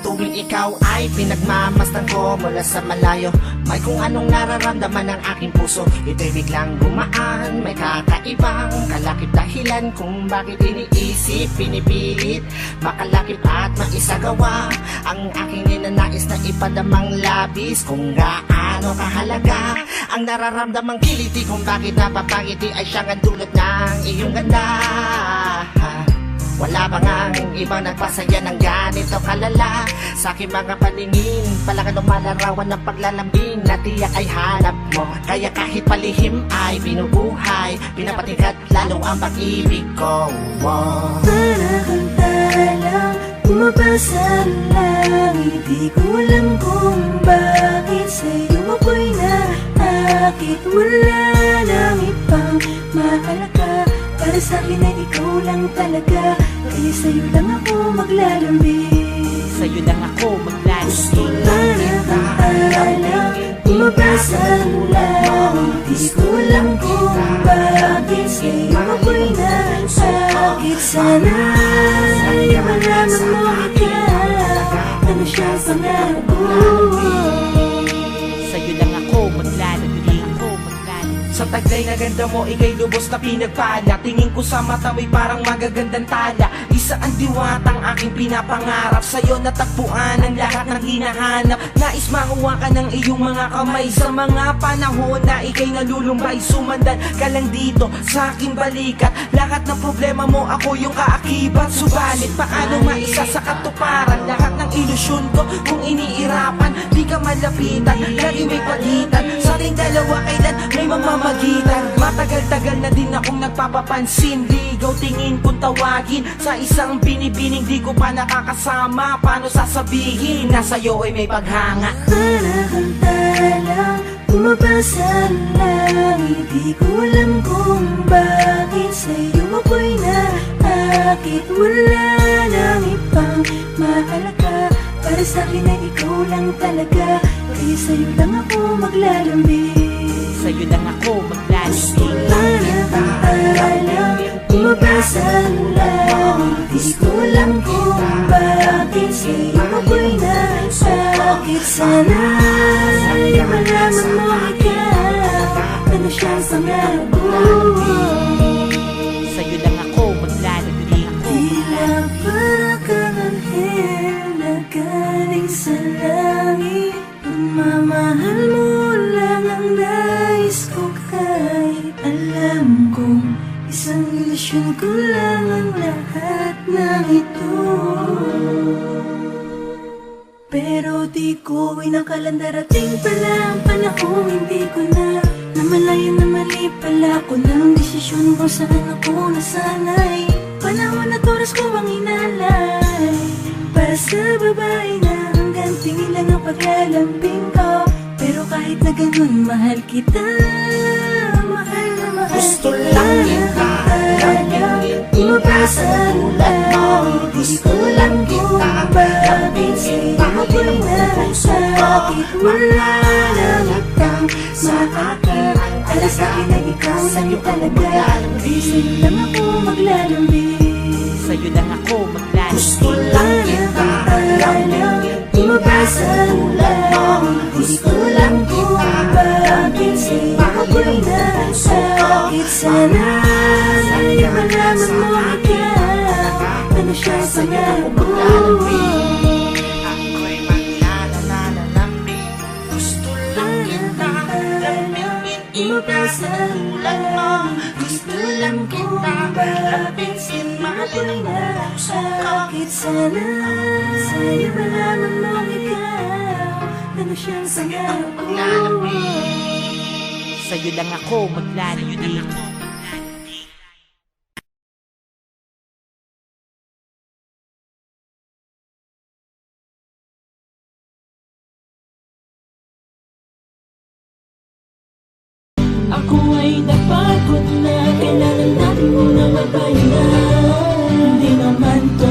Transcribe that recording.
tuwing ikaw ay pinagmamasdan ko mula sa malayo, may kung anong nararamdaman ng aking puso. Ito'y biglang gumaan, may kakaibang kalakip dahilan kung bakit iniisip, pinipilit makalakip at maisagawa ang aking ninanais na ipadamang labis. Kung gaano kahalaga ang nararamdamang kiliti, kung bakit napapangiti ay siyang ang dulot ng iyong ganda. Wala ba ngang ibang nagpasaya ng ganito kalala? Sa aking mga paningin, palakan lumalarawan ng paglalambing na tiyak ay hanap mo. Kaya kahit palihim ay binubuhay, pinapatingkat lalo ang pag-ibig ko. Para kang talang bumabasa ang langit, di ko alam kung bakit sa'yo ako'y naakit. Wala nang ibang mahalaga, para sa'kin ay ikaw lang talaga. Kaya sa'yo lang ako maglalambing, sa'yo lang ako maglalambing. para kang talang bumabasa ang langit, di ko alam kung bakit sa'yo ako'y naakit. Sana ay malaman mo ikaw, ano siyang pangarap ko. Sa'yo lang ako maglalambing, ako maglalambing. Sa taglay na ganda mo, ika'y lubos na pinagpala. Tingin ko sa mata mo'y parang magagandang tala. Isa ang diwatang aking pinapangarap, sa'yo natagpuan ang lahat ng hinahanap. Nais makuha ka ng iyong mga kamay sa mga panahon na ika'y nalulumbay. Sumandan ka lang dito sa aking balikat, lahat ng problema mo ako yung kaakibat. Subalit paano maisa sa katuparan lahat ng ilusyon ko kung iniirapan? Di ka malapitan, lagi may pagitan sa ating dalawa, kailan may mamamagitan. Matagal-tagal na din akong nagpapapansin, ligaw tingin kung tawagin sa isang binibining di ko pa nakakasama. Paano sasabihin na sa'yo ay may paghanga? Para kang talang bumabasa ang langit, di ko alam kung bakit sa'yo ako'y naakit. Wala nang ibang mahalaga, para sa'kin ay ikaw lang talaga. Kaya sa'yo lang ako maglalambing, Sa'yo lang ako maglalambing. para kang talang bumabasa ang langit, di ko alam kung bakit sa'yo ako'y naakit. Sana ay malaman mo ikaw, ano siyang pangarap ko. Sa'yo lang ako maglalambing, ako Tila para kang anghel na galing sa langit, pagmamahal mo lang ang nais ko. Kahit alam kong isang ilusyon ko lang ang lahat ng ito, pero di ko inakalang darating pala ang panahong hindi ko na namalayan na mali pala ko ng desisyon kung saan ako nasanay. Panahon at oras ko ang inalay para sa babae na hanggang tingin lang ang paglalambing ko. Pero kahit na ganun, mahal kita, mahal na mahal Gusto kita. lang kita lambingin, Bumabasa ang langit, di ko lang kung bakit sa'yo ako'y nasakit. Wala nang ibang makakit, para sa'kin ay ikaw lang talaga. Kaya sa'yo lang ako maglalambing, Sa'yo lang ako gusto maglalambing. lang kita lambingin, bumabasa ang langit, di ko lang kung bakit sa'yo ako'y nasakit. Sana ay malaman mo ikaw, ano siyang pangarap ko. ako'y maglalalambing. Gusto lang kita lambingin, Bumabasa ang langit, gusto lang kita lambingin, ako'y nasakit. Sana sa'yo malaman mo ikaw, ano siyang pangarap ko. Sa'yo lang ako maglalambing. Ako ay napagod na, kailangan natin munang magpahinga. Hindi naman to